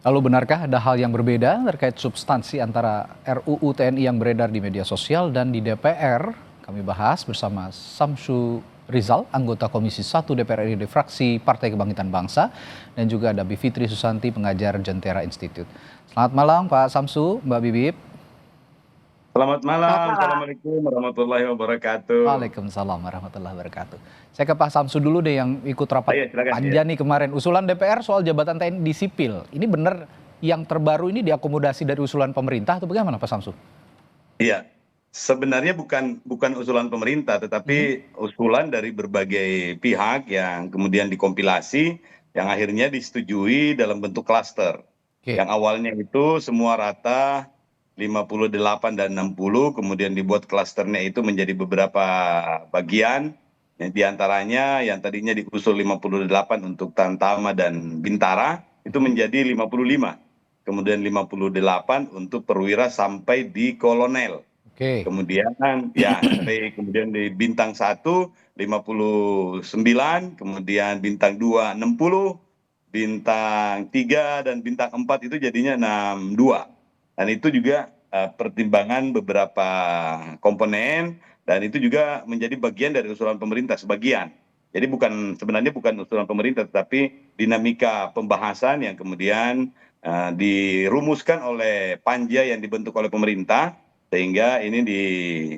Lalu benarkah ada hal yang berbeda terkait substansi antara RUU TNI yang beredar di media sosial dan di DPR? Kami bahas bersama Samsu Rizal, anggota Komisi 1 DPR RI dari fraksi Partai Kebangkitan Bangsa, dan juga ada Bivitri Susanti, pengajar Jentera Institute. Selamat malam Pak Samsu, Mbak Bibip. Selamat Selamat malam, malam. Assalamualaikum warahmatullahi wabarakatuh. Waalaikumsalam warahmatullahi wabarakatuh. Saya ke Pak Samsu dulu deh yang ikut rapat Ayo silakan ya. panja nih kemarin. Usulan DPR soal jabatan TNI di sipil. Ini benar yang terbaru ini diakomodasi dari usulan pemerintah atau bagaimana Pak Samsu? Iya, sebenarnya bukan usulan pemerintah, Hmm, tetapi usulan dari berbagai pihak yang kemudian dikompilasi, yang akhirnya disetujui dalam bentuk klaster. oke, Yang awalnya itu semua rata 58 dan 60, kemudian dibuat klasternya itu menjadi beberapa bagian. Yang diantaranya yang tadinya diusul 58 untuk Tamtama dan Bintara, itu mhm, menjadi 55. Kemudian 58 untuk perwira sampai di kolonel. oke, Kemudian ya sampai kemudian di bintang 1 59, kemudian bintang 2 60, bintang 3 dan bintang 4 itu jadinya 62. Dan itu juga pertimbangan beberapa komponen, dan itu juga menjadi bagian dari usulan pemerintah sebagian. Jadi sebenarnya bukan usulan pemerintah, tetapi dinamika pembahasan yang kemudian dirumuskan oleh panja yang dibentuk oleh pemerintah, sehingga ini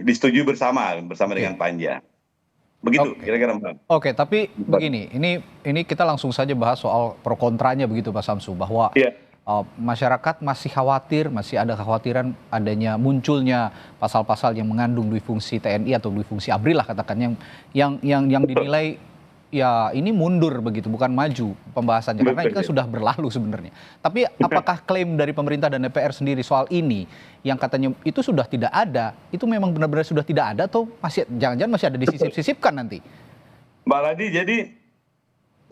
disetujui bersama oke, dengan panja. Begitu oke. kira-kira Mbak. Oke, tapi begini, ini kita langsung saja bahas soal pro kontranya begitu Pak Samsu, bahwa Iya, masyarakat masih khawatir, masih ada kekhawatiran adanya munculnya pasal-pasal yang mengandung dui fungsi TNI atau dui fungsi ABRI lah katakan yang betul, dinilai ya ini mundur begitu, bukan maju pembahasannya karena ini betul kan ya. sudah berlalu sebenarnya. Tapi apakah klaim dari pemerintah dan DPR sendiri soal ini yang katanya itu sudah tidak ada, itu memang benar-benar sudah tidak ada atau masih jangan-jangan masih ada disisip-sisipkan nanti? Mbak Ladi, jadi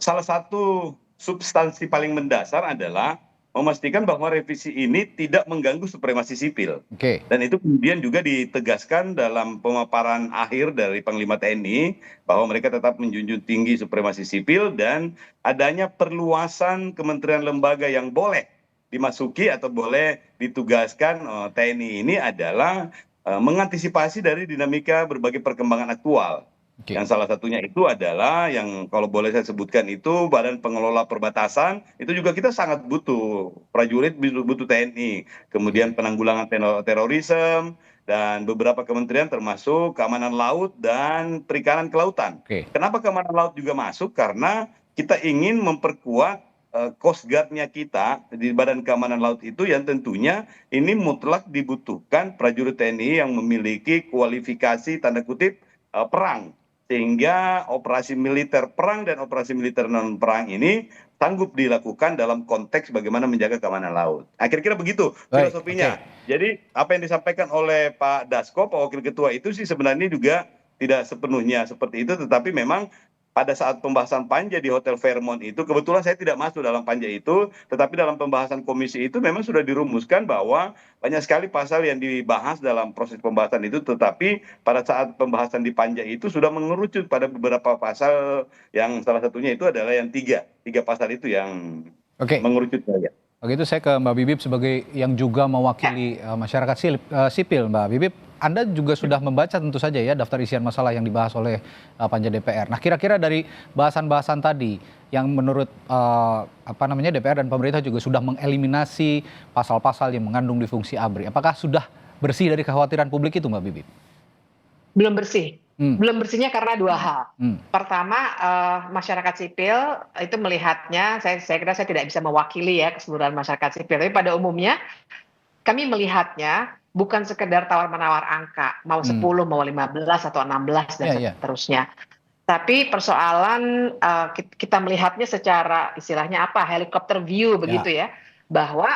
salah satu substansi paling mendasar adalah memastikan bahwa revisi ini tidak mengganggu supremasi sipil. Oke, Dan itu kemudian juga ditegaskan dalam pemaparan akhir dari Panglima TNI, bahwa mereka tetap menjunjung tinggi supremasi sipil dan adanya perluasan kementerian lembaga yang boleh dimasuki atau boleh ditugaskan TNI ini adalah mengantisipasi dari dinamika berbagai perkembangan aktual. oke, Yang salah satunya itu adalah yang kalau boleh saya sebutkan itu Badan Pengelola Perbatasan, itu juga kita sangat butuh prajurit, butuh TNI. oke, Kemudian penanggulangan terorisme dan beberapa kementerian termasuk keamanan laut dan perikanan kelautan. oke. Kenapa keamanan laut juga masuk? Karena kita ingin memperkuat Coast Guard-nya kita di Badan Keamanan Laut itu, yang tentunya ini mutlak dibutuhkan prajurit TNI yang memiliki kualifikasi tanda kutip perang, sehingga operasi militer perang dan operasi militer non perang ini sanggup dilakukan dalam konteks bagaimana menjaga keamanan laut. Nah, kira-kira begitu Baik, oke. filosofinya. Jadi apa yang disampaikan oleh Pak Dasko, Pak Wakil Ketua, itu sih sebenarnya juga tidak sepenuhnya seperti itu, tetapi memang pada saat pembahasan panja di Hotel Fairmont itu, kebetulan saya tidak masuk dalam panja itu, tetapi dalam pembahasan komisi itu memang sudah dirumuskan bahwa banyak sekali pasal yang dibahas dalam proses pembahasan itu, tetapi pada saat pembahasan di panja itu sudah mengerucut pada beberapa pasal, yang salah satunya itu adalah yang tiga pasal itu yang Oke, mengerucut saya. begitu saya ke Mbak Bibip sebagai yang juga mewakili masyarakat sipil. Mbak Bibip, Anda juga sudah membaca tentu saja ya daftar isian masalah yang dibahas oleh panja DPR. Nah, kira-kira dari bahasan-bahasan tadi yang menurut apa namanya DPR dan pemerintah juga sudah mengeliminasi pasal-pasal yang mengandung difungsi ABRI. Apakah sudah bersih dari kekhawatiran publik itu, Mbak Bibip? Belum bersih. Hmm, Belum bersihnya karena dua hal. hmm, Pertama, masyarakat sipil itu melihatnya, saya kira saya tidak bisa mewakili ya keseluruhan masyarakat sipil, tapi pada umumnya kami melihatnya bukan sekedar tawar-menawar angka, mau hmm. 10, mau 15 atau 16 dan Ya, ya. seterusnya. Tapi persoalan kita melihatnya secara istilahnya apa, helikopter view Ya, begitu ya, bahwa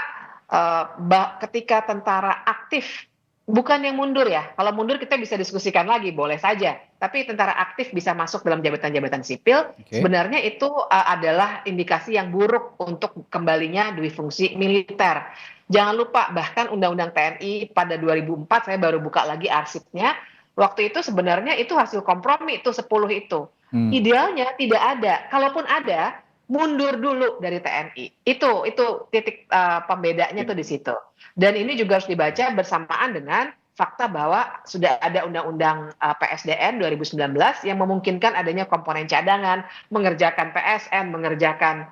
ketika tentara aktif, bukan yang mundur ya, kalau mundur kita bisa diskusikan lagi, boleh saja. Tapi tentara aktif bisa masuk dalam jabatan-jabatan sipil, oke. sebenarnya itu adalah indikasi yang buruk untuk kembalinya dui fungsi militer. Jangan lupa, bahkan Undang-Undang TNI pada 2004, saya baru buka lagi arsipnya, waktu itu sebenarnya itu hasil kompromi itu 10 itu. Hmm, Idealnya tidak ada, kalaupun ada, mundur dulu dari TNI. Itu titik pembedanya tuh di situ. Dan ini juga harus dibaca bersamaan dengan fakta bahwa sudah ada undang-undang PSDN 2019 yang memungkinkan adanya komponen cadangan, mengerjakan PSN, mengerjakan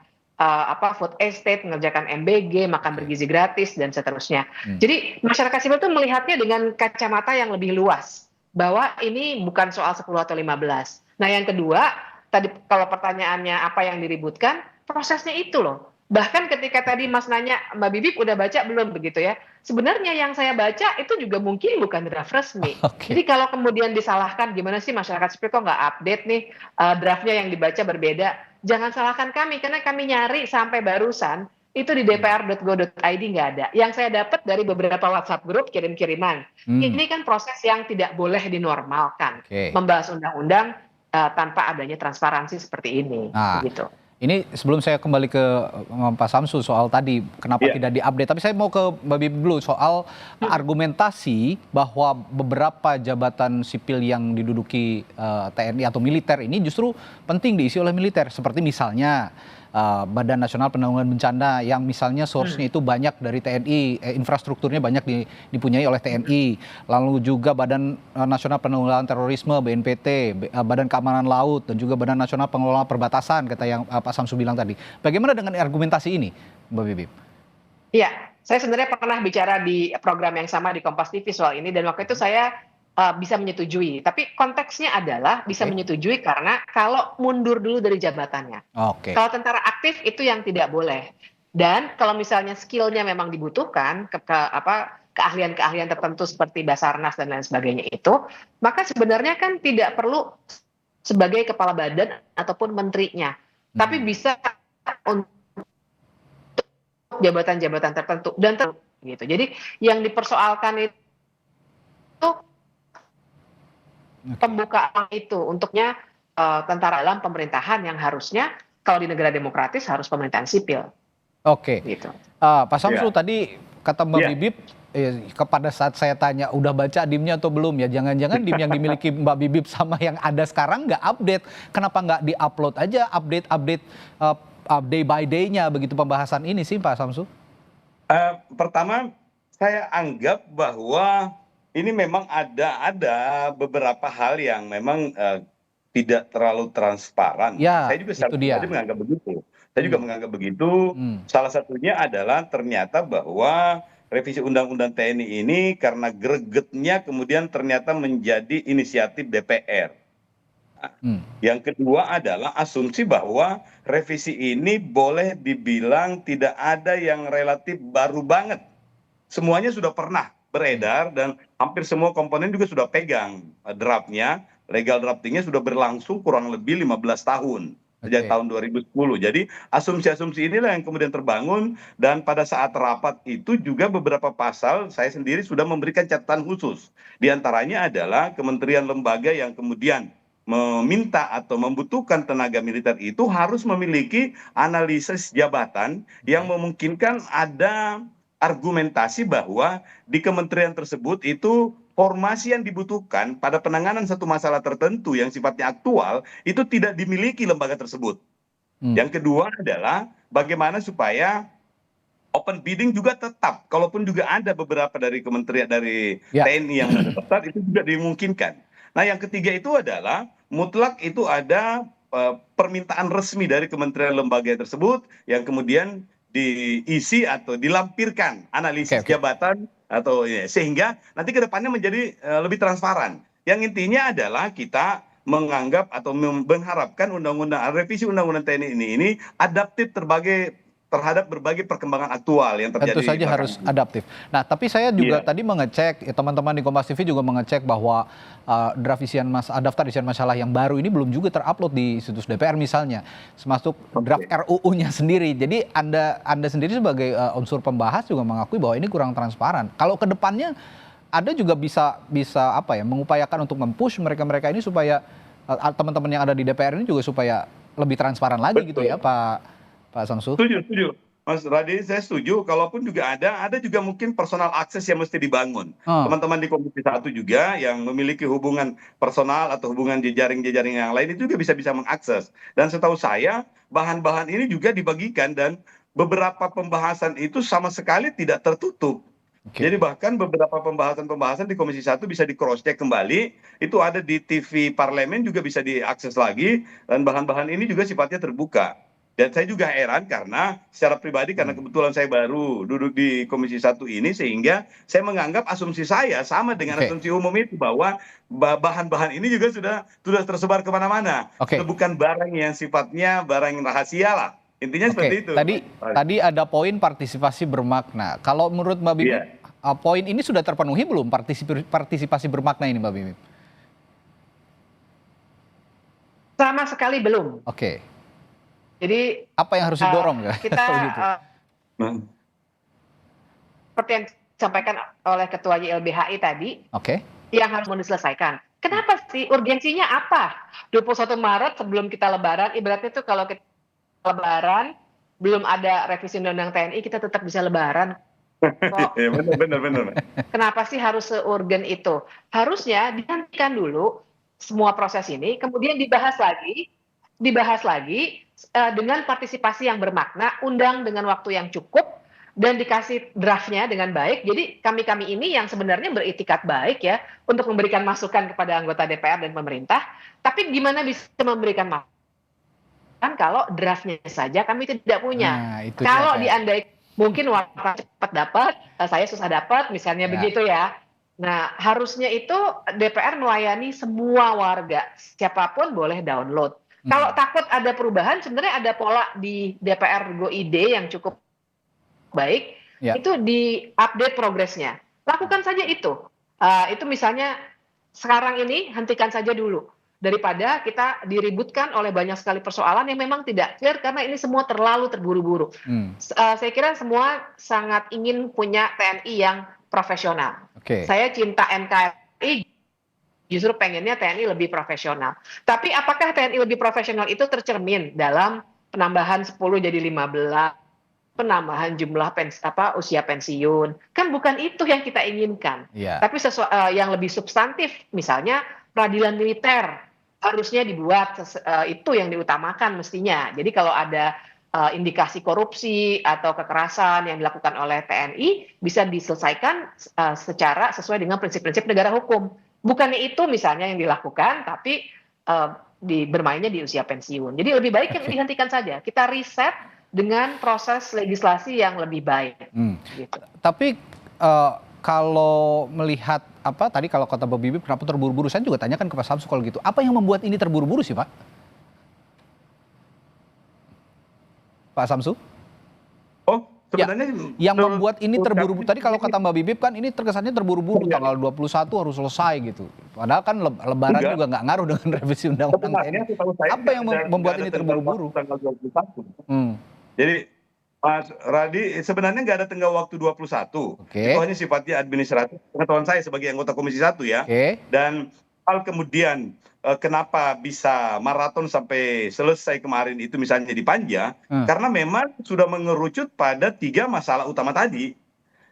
food estate, mengerjakan MBG, makan bergizi gratis dan seterusnya. Jadi masyarakat sipil itu melihatnya dengan kacamata yang lebih luas bahwa ini bukan soal 10 atau 15. Nah, yang kedua, tadi kalau pertanyaannya apa yang diributkan, prosesnya itu loh. Bahkan ketika tadi Mas nanya, Mbak Bibip udah baca belum begitu ya? Sebenarnya yang saya baca itu juga mungkin bukan draft resmi. Oke. Jadi kalau kemudian disalahkan gimana sih masyarakat sipil kok nggak update nih draftnya yang dibaca berbeda. Jangan salahkan kami karena kami nyari sampai barusan itu di dpr.go.id nggak ada. Yang saya dapat dari beberapa WhatsApp grup kirim-kiriman. Ini kan proses yang tidak boleh dinormalkan. Oke. Membahas undang-undang tanpa adanya transparansi seperti ini. Nah, Begitu. ini sebelum saya kembali ke Pak Samsul soal tadi kenapa tidak diupdate, tapi saya mau ke Mbak Bibi dulu soal argumentasi bahwa beberapa jabatan sipil yang diduduki TNI atau militer ini justru penting diisi oleh militer, seperti misalnya Badan Nasional Penanggulangan Bencana yang misalnya source-nya itu banyak dari TNI, infrastrukturnya banyak dipunyai oleh TNI, lalu juga Badan Nasional Penanggulangan Terorisme BNPT, Badan Keamanan Laut dan juga Badan Nasional Pengelola Perbatasan kata yang Pak Samsu bilang tadi. Bagaimana dengan argumentasi ini, Mbak Bibip? Iya, saya sebenarnya pernah bicara di program yang sama di Kompas TV soal ini dan waktu itu saya bisa menyetujui. Tapi konteksnya adalah bisa menyetujui karena kalau mundur dulu dari jabatannya. Oke. Kalau tentara aktif itu yang tidak boleh. Dan kalau misalnya skillnya memang dibutuhkan, keahlian-keahlian tertentu seperti Basarnas dan lain sebagainya itu, maka sebenarnya kan tidak perlu sebagai kepala badan ataupun menterinya. Tapi bisa untuk jabatan-jabatan tertentu dan gitu. Jadi yang dipersoalkan itu pembukaan itu untuknya tentara dalam pemerintahan yang harusnya kalau di negara demokratis harus pemerintahan sipil. Oke. Gitu. Pak Samsul tadi kata Mbak Bibip kepada saat saya tanya udah baca DIM-nya atau belum ya, jangan-jangan DIM yang dimiliki Mbak Bibip sama yang ada sekarang nggak update, kenapa nggak di-upload aja update day by day-nya begitu pembahasan ini sih Pak Samsul? Pertama saya anggap bahwa ini memang ada beberapa hal yang memang tidak terlalu transparan. Ya, Saya juga itu dia. menganggap begitu. Saya juga menganggap begitu. Salah satunya adalah ternyata bahwa revisi Undang-Undang TNI ini karena gregetnya kemudian ternyata menjadi inisiatif DPR. Yang kedua adalah asumsi bahwa revisi ini boleh dibilang tidak ada yang relatif baru banget. Semuanya sudah pernah beredar dan hampir semua komponen juga sudah pegang draftnya. Legal draftingnya sudah berlangsung kurang lebih 15 tahun. Sejak tahun 2010. Jadi asumsi-asumsi inilah yang kemudian terbangun dan pada saat rapat itu juga beberapa pasal saya sendiri sudah memberikan catatan khusus. Di antaranya adalah kementerian lembaga yang kemudian meminta atau membutuhkan tenaga militer itu harus memiliki analisis jabatan yang memungkinkan ada argumentasi bahwa di kementerian tersebut itu formasi yang dibutuhkan pada penanganan satu masalah tertentu yang sifatnya aktual itu tidak dimiliki lembaga tersebut. Yang kedua adalah bagaimana supaya open bidding juga tetap, kalaupun juga ada beberapa dari kementerian dari TNI yang mendaftar itu juga dimungkinkan. Nah yang ketiga itu adalah mutlak itu ada permintaan resmi dari kementerian lembaga tersebut yang kemudian diisi atau dilampirkan analisis jabatan atau sehingga nanti ke depannya menjadi lebih transparan. Yang intinya adalah kita menganggap atau mengharapkan revisi undang-undang TNI ini adaptif terhadap berbagai perkembangan aktual yang terjadi. Tentu saja harus adaptif. Nah, tapi saya juga tadi mengecek, teman-teman di Kompas TV juga mengecek bahwa daftar isian masalah yang baru ini belum juga terupload di situs DPR misalnya, termasuk draft RUU-nya sendiri. Jadi Anda sendiri sebagai unsur pembahas juga mengakui bahwa ini kurang transparan. Kalau ke depannya Anda juga bisa mengupayakan untuk mempush mereka-mereka ini supaya teman-teman yang ada di DPR ini juga supaya lebih transparan lagi gitu ya, Pak Samsu? Setuju. Mas Radi, saya setuju. Kalaupun juga ada juga mungkin personal akses yang mesti dibangun. Oh, Teman-teman di Komisi 1 juga yang memiliki hubungan personal atau hubungan jejaring-jejaring yang lain itu juga bisa mengakses. Dan setahu saya, bahan-bahan ini juga dibagikan dan beberapa pembahasan itu sama sekali tidak tertutup. oke. Jadi bahkan beberapa pembahasan-pembahasan di Komisi 1 bisa di cross check kembali, itu ada di TV parlemen juga bisa diakses lagi, dan bahan-bahan ini juga sifatnya terbuka. Dan saya juga heran karena secara pribadi, karena Hmm, kebetulan saya baru duduk di Komisi 1 ini, sehingga saya menganggap asumsi saya sama dengan Oke, asumsi umum itu, bahwa bahan-bahan ini juga sudah tersebar kemana-mana. Sudah oke. bukan barang yang sifatnya barang rahasia lah. Intinya seperti Oke, itu. tadi ada poin partisipasi bermakna. Kalau menurut Mbak Bibip, Iya. poin ini sudah terpenuhi belum partisipasi bermakna ini Mbak Bibip? Sama sekali belum. Oke, Jadi apa yang harus didorong ya? kita Kalau gitu. Nah, seperti yang disampaikan oleh Ketua YLBHI tadi, Oke, yang harus mau diselesaikan. Kenapa sih? Urgensinya apa? 21 Maret sebelum kita lebaran, ibaratnya tuh kalau kita lebaran, belum ada revisi undang-undang TNI, kita tetap bisa lebaran. Kok iya, benar. kenapa sih harus seurgen itu? Harusnya dihentikan dulu semua proses ini, kemudian dibahas lagi dengan partisipasi yang bermakna, undang dengan waktu yang cukup, dan dikasih draftnya dengan baik. Jadi kami ini yang sebenarnya beritikat baik ya untuk memberikan masukan kepada anggota DPR dan pemerintah. Tapi gimana bisa memberikan masukan kalau draftnya saja kami tidak punya? nah itu dia Kalau kayak, diandai mungkin waktu cepat dapat, saya susah dapat, misalnya ya. begitu ya. Nah, harusnya itu DPR melayani semua warga, siapapun boleh download. Kalau takut ada perubahan, sebenarnya ada pola di DPR Go ID yang cukup baik, Ya. itu di-update progresnya. Lakukan saja itu. Itu misalnya sekarang ini hentikan saja dulu. Daripada kita diributkan oleh banyak sekali persoalan yang memang tidak clear karena ini semua terlalu terburu-buru. Hmm, Saya kira semua sangat ingin punya TNI yang profesional. Oke. Saya cinta NKRI, justru pengennya TNI lebih profesional. Tapi apakah TNI lebih profesional itu tercermin dalam penambahan 10 jadi 15, penambahan jumlah usia pensiun? Kan bukan itu yang kita inginkan. Iya. Tapi yang lebih substantif, misalnya peradilan militer harusnya dibuat, itu yang diutamakan mestinya. Jadi kalau ada indikasi korupsi atau kekerasan yang dilakukan oleh TNI bisa diselesaikan secara sesuai dengan prinsip-prinsip negara hukum. Bukannya itu misalnya yang dilakukan, tapi bermainnya di usia pensiun. Jadi lebih baik yang Oke. dihentikan saja. Kita riset dengan proses legislasi yang lebih baik. Hmm. Gitu. Tapi kalau melihat apa tadi kalau kata Mbak Bibip kenapa terburu-buru, saya juga tanyakan ke Pak Samsu kalau gitu. Apa yang membuat ini terburu-buru sih Pak? Pak Samsu? Oh, sebenarnya Yang membuat ini menurut terburu-buru, kami tadi kalau kata Mbak Bibip kan ini terkesannya terburu-buru, Iya. tanggal 21 harus selesai gitu. Padahal kan lebaran Enggak. juga nggak ngaruh dengan revisi undang-undang Sebenarnya TNI. setahu saya Apa yang nggak membuat ada ini tenggat waktu terburu-buru? tanggal 21. Hmm, Jadi Mas Radi, sebenarnya nggak ada tenggat waktu 21. Oke. Itu hanya sifatnya administratif. Pengetahuan saya sebagai anggota Komisi 1 ya. Oke. Dan hal kemudian kenapa bisa maraton sampai selesai kemarin itu misalnya di Panja, karena memang sudah mengerucut pada 3 masalah utama tadi.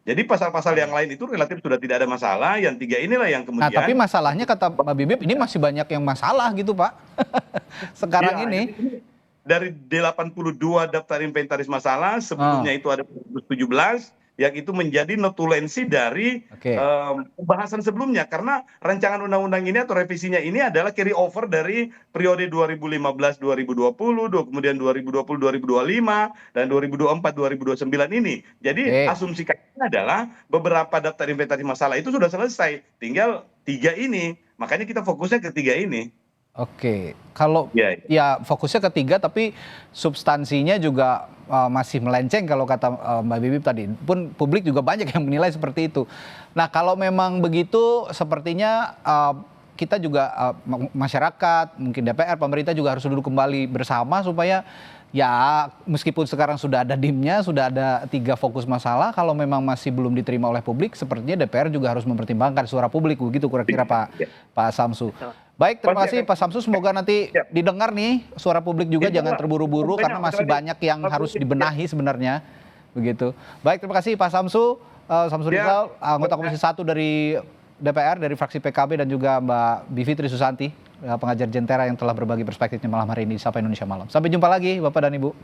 Jadi pasal-pasal yang lain itu relatif sudah tidak ada masalah, yang 3 inilah yang Nah, tapi kemudian masalahnya kata Mbak Bibip ini masih banyak yang masalah gitu Pak. Sekarang Iya, ini. jadi dari 82 daftar inventaris masalah, sebelumnya itu ada 17, yang itu menjadi notulensi dari Oke. pembahasan sebelumnya. Karena rancangan undang-undang ini atau revisinya ini adalah carry over dari periode 2015-2020, kemudian 2020-2025, dan 2024-2029 ini. Jadi Oke. asumsi kami adalah beberapa daftar inventaris masalah itu sudah selesai. Tinggal 3 ini. Makanya kita fokusnya ke 3 ini. Oke, kalau Ya, ya fokusnya ketiga tapi substansinya juga masih melenceng kalau kata Mbak Bibip tadi. Pun publik juga banyak yang menilai seperti itu. Nah, kalau memang begitu sepertinya kita juga masyarakat, mungkin DPR, pemerintah juga harus duduk kembali bersama supaya ya meskipun sekarang sudah ada DIM-nya, sudah ada 3 fokus masalah, kalau memang masih belum diterima oleh publik, sepertinya DPR juga harus mempertimbangkan suara publik begitu kira-kira Pak Samsu. Betul. Baik, terima Pasti kasih Pak Samsu. Semoga nanti Siap. didengar nih suara publik juga, Insya jangan Allah. terburu-buru karena masih banyak yang harus dibenahi sebenarnya. Begitu. Baik, terima kasih Pak Samsu. Samsu Ya. Rizal, anggota Komisi 1 dari DPR, dari fraksi PKB, dan juga Mbak Bivitri Susanti, pengajar Jentera yang telah berbagi perspektifnya malam hari ini di Sapa Indonesia Malam. Sampai jumpa lagi Bapak dan Ibu.